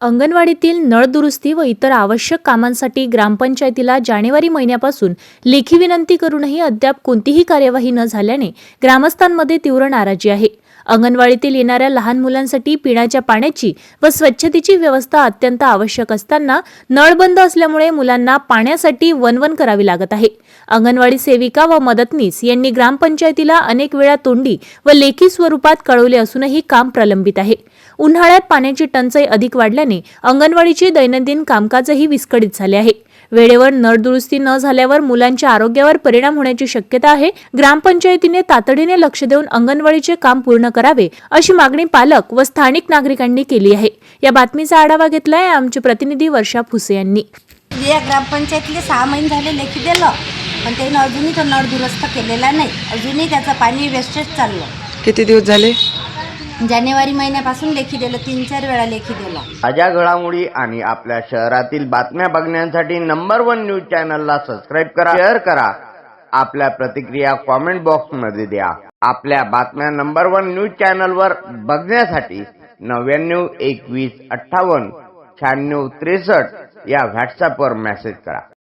अंगणवाडीतील नळ दुरुस्ती व इतर आवश्यक कामांसाठी ग्रामपंचायतीला जानेवारी महिन्यापासून लेखी विनंती करूनही अद्याप कोणतीही कार्यवाही न झाल्याने ग्रामस्थांमध्ये तीव्र नाराजी आहे। अंगणवाडीतील येणाऱ्या लहान मुलांसाठी पिण्याच्या पाण्याची व स्वच्छतेची व्यवस्था अत्यंत आवश्यक असताना नळ बंद असल्यामुळे मुलांना पाण्यासाठी वणवण करावी लागत आहे। अंगणवाडी सेविका व मदतनीस यांनी ग्रामपंचायतीला अनेक वेळा तोंडी व लेखी स्वरूपात कळवले असूनही काम प्रलंबित आहे। उन्हाळ्यात पाण्याची टंचाई अधिक वाढल्याने अंगणवाडीचे दैनंदिन कामकाजही विस्कळीत झाले आहे। वेळेवर नळ दुरुस्ती न झाल्यावर मुलांच्या आरोग्यावर परिणाम होण्याची शक्यता आहे। ग्रामपंचायतीने तातडीने लक्ष देऊन अंगणवाडीचे काम पूर्ण करावे अशी मागणी पालक व स्थानिक नागरिकांनी केली आहे। या बातमीचा आढावा घेतलाय आमचे प्रतिनिधी वर्षा फुसे यांनी। या ग्रामपंचायतीला 6 महिने झाले लेखी दिलं, पण त्याने अजूनही तो नळ दुरुस्त केलेला नाही। अजूनही त्याचं पाणी वेस्टेज चाललं। किती दिवस झाले? जानेवारी महिन्यापासून लेखी दिलं, 3-4 वेळा लेखी दिलं। ताज्या घडामोडी आणि आपल्या शहरातील बातम्या बघण्यासाठी नंबर 1 न्यूज चॅनलला सबस्क्राईब करा, शेअर करा, आपल्या प्रतिक्रिया कॉमेंट बॉक्स मध्ये द्या। आपल्या बातम्या नंबर 1 न्यूज चॅनलवर बघण्यासाठी 99 21 58 96 63 या व्हॉट्सअपवर मेसेज करा।